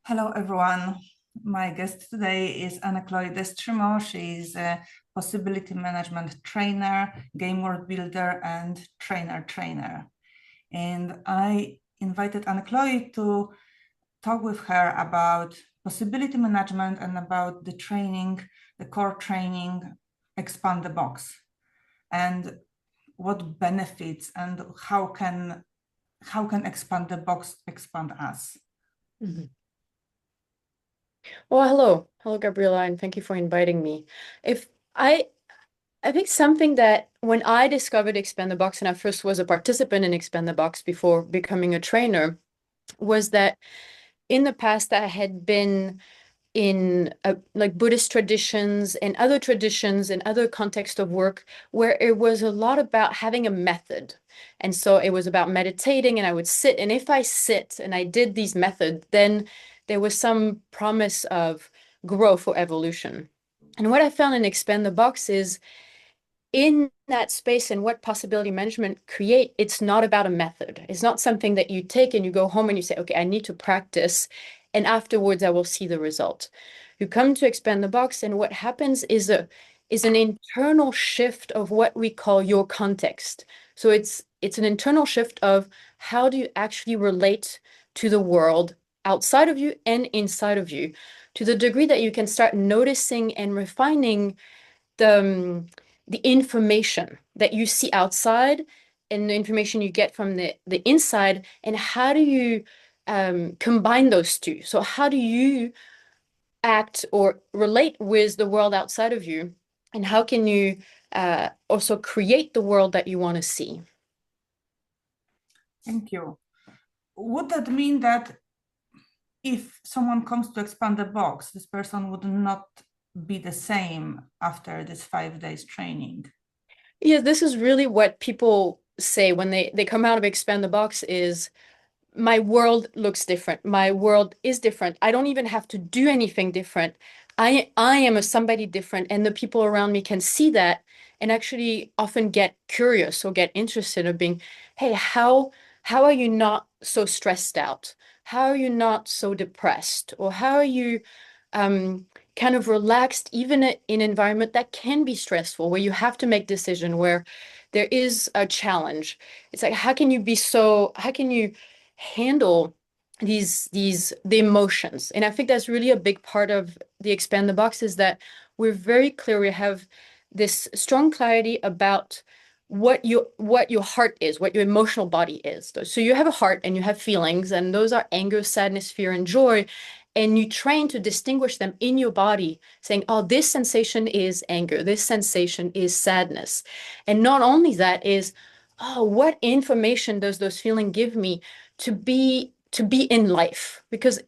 Hello, everyone. My guest today is Anne-Chloe Destremau. She is a possibility management trainer, game world builder, and trainer. And I invited Anne-Chloe to talk with her about possibility management and about the training, the core training, expand the box, and what benefits and how can expand the box expand us. Mhm. Well, hello, Gabriela, and thank you for inviting me. If I think something that when I discovered Expand the Box and I first was a participant in Expand the Box before becoming a trainer, was that in the past I had been in like Buddhist traditions and other traditions and other context of work where it was a lot about having a method. And so it was about meditating and I would sit, and if I sit and I did these methods, then there was some promise of growth or evolution. And what I found in Expand the Box is in that space and what possibility management create, it's not about a method. It's not something that you take and you go home and you say, okay, I need to practice, and afterwards I will see the result. You come to Expand the Box, and what happens is an internal shift of what we call your context. So it's an internal shift of how do you actually relate to the world outside of you and inside of you, to the degree that you can start noticing and refining the information that you see outside and the information you get from the inside, and how do you combine those two? So how do you act or relate with the world outside of you, and how can you also create the world that you want to see? Thank you. Would that mean that if someone comes to expand the box, this person would not be the same after this 5 days training? Yeah, this is really what people say when they come out of Expand the Box is, my world looks different. My world is different. I don't even have to do anything different. I am a somebody different, and the people around me can see that and actually often get curious or get interested of being, hey, how are you not so stressed out? How are you not so depressed? Or how are you kind of relaxed, even in an environment that can be stressful, where you have to make decision, where there is a challenge. It's like, how can you handle the emotions? And I think that's really a big part of the Expand the Box, is that we're very clear. We have this strong clarity about what your heart is, what your emotional body is. So you have a heart and you have feelings, and those are anger, sadness, fear, and joy. And you train to distinguish them in your body, saying, oh, this sensation is anger, this sensation is sadness. And not only that is, oh, what information does those feelings give me to be in life? Because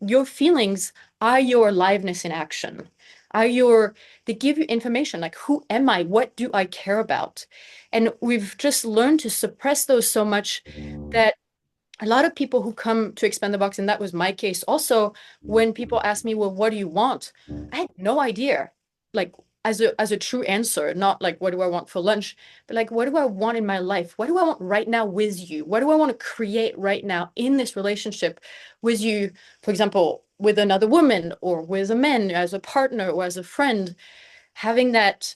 your feelings are your aliveness in action, they give you information like, who am I? What do I care about? And we've just learned to suppress those so much that a lot of people who come to Expand the Box, and that was my case also, when people ask me, well, what do you want? I had no idea, like, as a true answer, not like, what do I want for lunch, but like, what do I want in my life? What do I want right now with you? What do I want to create right now in this relationship with you? For example, with another woman or with a man, as a partner or as a friend, having that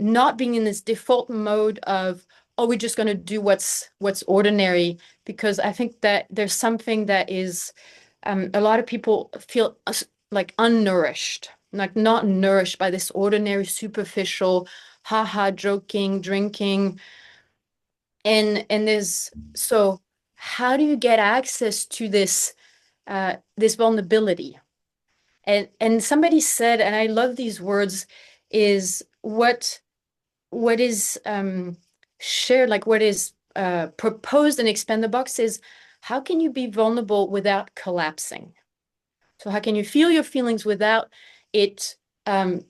not being in this default mode of, oh, we're just going to do what's ordinary. Because I think that there's something that is, a lot of people feel like unnourished, like not nourished by this ordinary, superficial, haha, joking, drinking. And there's, so how do you get access to this vulnerability? And somebody said, and I love these words, is what is shared, like what is proposed in Expand the Box is, how can you be vulnerable without collapsing? So how can you feel your feelings without it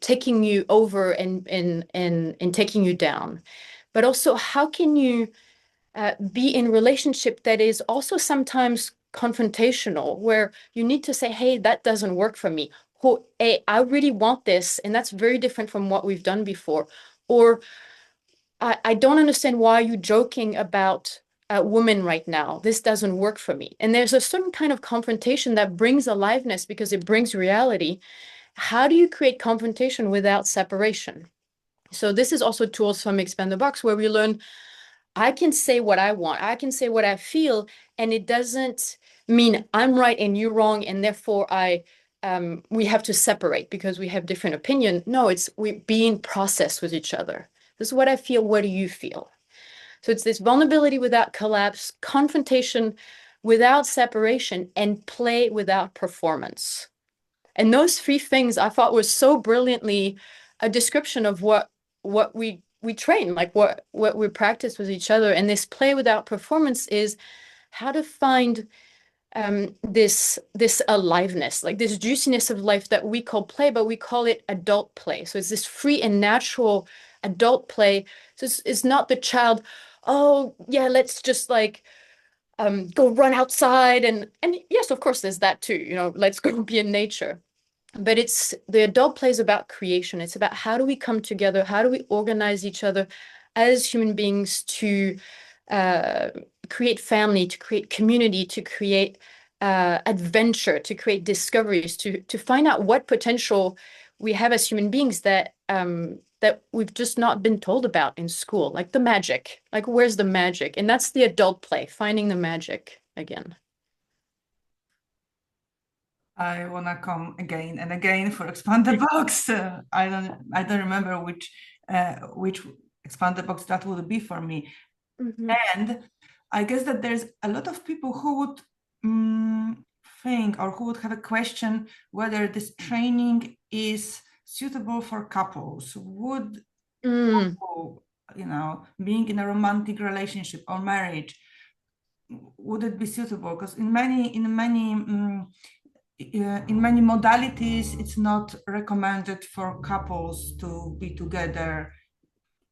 taking you over and taking you down? But also, how can you be in relationship that is also sometimes confrontational, where you need to say, hey, that doesn't work for me. Hey, I really want this, and that's very different from what we've done before. Or I don't understand why you're joking about woman right now. This doesn't work for me. And there's a certain kind of confrontation that brings aliveness because it brings reality. How do you create confrontation without separation? So this is also tools from Expand the Box where we learn I can say what I want, I can say what I feel, and it doesn't mean I'm right and you're wrong, and therefore we have to separate because we have different opinion. No, it's we being processed with each other. This is what I feel. What do you feel? So it's this vulnerability without collapse, confrontation without separation, and play without performance. And those three things I thought was so brilliantly a description of what we train, like what we practice with each other. And this play without performance is how to find this aliveness, like this juiciness of life that we call play, but we call it adult play. So it's this free and natural adult play. So it's not the child, oh yeah, let's just like go run outside, and yes, of course there's that too, you know, let's go be in nature. But it's the adult play is about creation. It's about how do we come together, how do we organize each other as human beings to create family, to create community, to create adventure, to create discoveries, to find out what potential we have as human beings that that we've just not been told about in school, like the magic, like where's the magic? And that's the adult play, finding the magic again. I wanna come again and again for Expand the Box. I don't remember which Expand the Box that would be for me. Mm-hmm. And I guess that there's a lot of people who would think or who would have a question whether this training is suitable for couples. Would couple, you know, being in a romantic relationship or marriage, would it be suitable? Because in many modalities, it's not recommended for couples to be together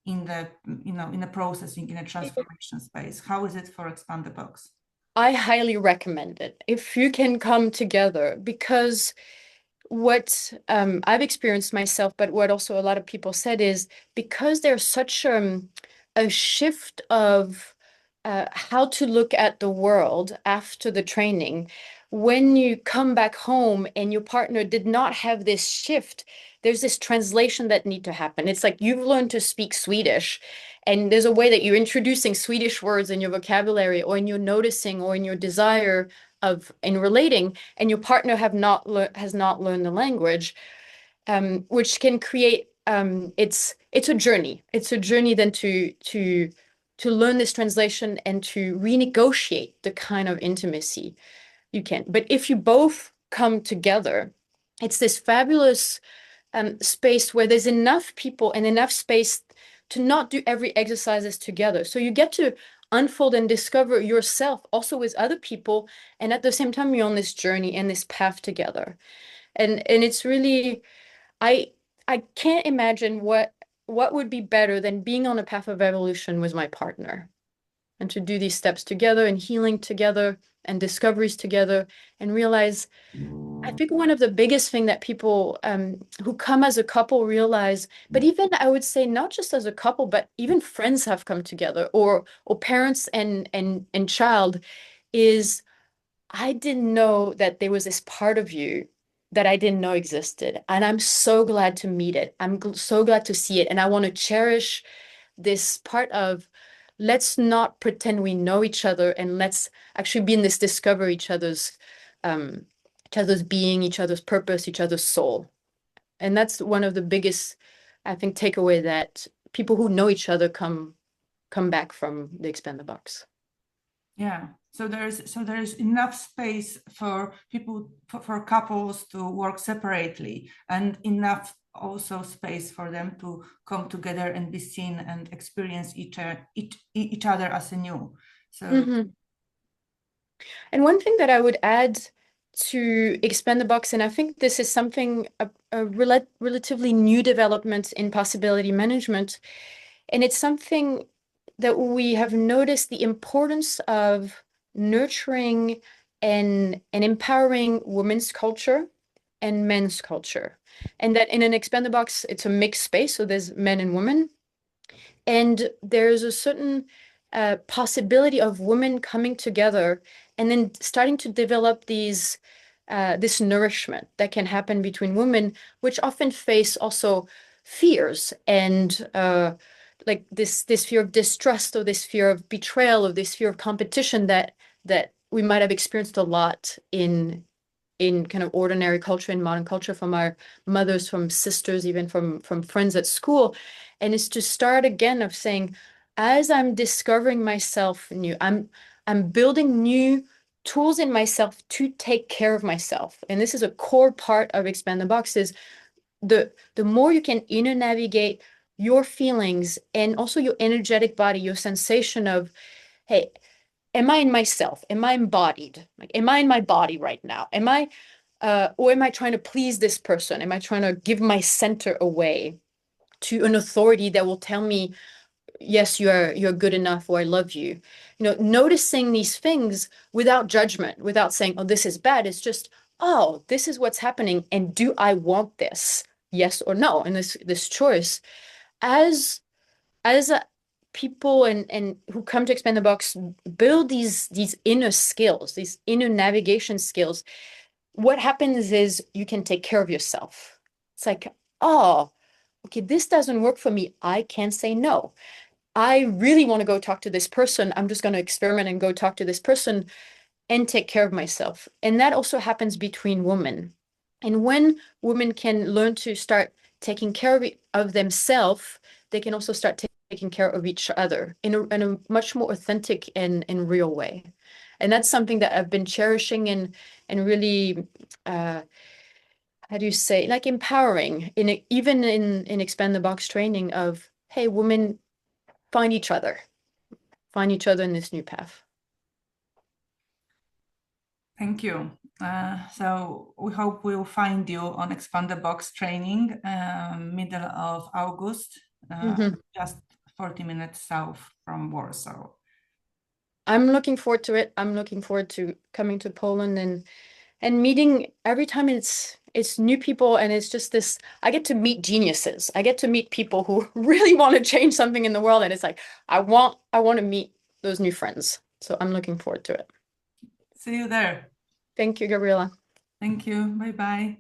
in the, you know, in a processing, in a transformation space. How is it for Expand the Box? I highly recommend it if you can come together, because what I've experienced myself, but what also a lot of people said is because there's such a shift of how to look at the world after the training. When you come back home and your partner did not have this shift, there's this translation that need to happen. It's like you've learned to speak Swedish, and there's a way that you're introducing Swedish words in your vocabulary or in your noticing or in your desire of in relating, and your partner has not learned the language, which can create it's a journey. It's a journey then to learn this translation and to renegotiate the kind of intimacy you can. But if you both come together, it's this fabulous space where there's enough people and enough space to not do every exercises together. So you get to unfold and discover yourself also with other people, and at the same time you're on this journey and this path together. And it's really I can't imagine what would be better than being on a path of evolution with my partner, and to do these steps together and healing together and discoveries together, and realize I think one of the biggest thing that people who come as a couple realize, but even I would say not just as a couple, but even friends have come together, or parents and child, is I didn't know that there was this part of you that I didn't know existed, and I'm so glad to meet it. I'm so glad to see it, and I want to cherish this part of let's not pretend we know each other, and let's actually be in this discover each other's being, each other's purpose, each other's soul. And that's one of the biggest, I think, takeaway that people who know each other come back from the Expand the Box. Yeah. So there's enough space for people, for couples to work separately, and enough also space for them to come together and be seen and experience each other as a new. So And one thing that I would add to Expand the Box, and I think this is something a relatively new development in possibility management, and it's something that we have noticed the importance of nurturing and empowering women's culture and men's culture. And that in an Expand the Box, it's a mixed space, so there's men and women. And there's a certain possibility of women coming together and then starting to develop these this nourishment that can happen between women, which often face also fears and like this fear of distrust, or this fear of betrayal, or this fear of competition that we might have experienced a lot in kind of ordinary culture, in modern culture, from our mothers, from sisters, even from friends at school. And it's to start again of saying, as I'm discovering myself new, I'm building new tools in myself to take care of myself. And this is a core part of Expand the Box, is the more you can inner navigate your feelings and also your energetic body, your sensation of, hey, am I in myself? Am I embodied? Like, am I in my body right now? Am I, or am I trying to please this person? Am I trying to give my center away to an authority that will tell me, yes, you're good enough, or I love you? You know, noticing these things without judgment, without saying, oh, this is bad. It's just, oh, this is what's happening. And do I want this? Yes or no? And this choice, as people and who come to Expand the Box build these inner skills, these inner navigation skills, what happens is you can take care of yourself. It's like, oh, okay, this doesn't work for me. I can say no. I really want to go talk to this person. I'm just going to experiment and go talk to this person and take care of myself. And that also happens between women. And when women can learn to start taking care of themselves, they can also start taking care of each other in a much more authentic and real way. And that's something that I've been cherishing and really, how do you say, like empowering, even in Expand the Box training of, hey, women, find each other in this new path. Thank you. So we hope we'll find you on Expand the Box training, middle of August, just 40 minutes south from Warsaw. I'm looking forward to it. I'm looking forward to coming to Poland and meeting every time. It's new people, and it's just this, I get to meet geniuses. I get to meet people who really want to change something in the world. And it's like, I want to meet those new friends. So I'm looking forward to it. See you there. Thank you, Gabriela. Thank you. Bye-bye.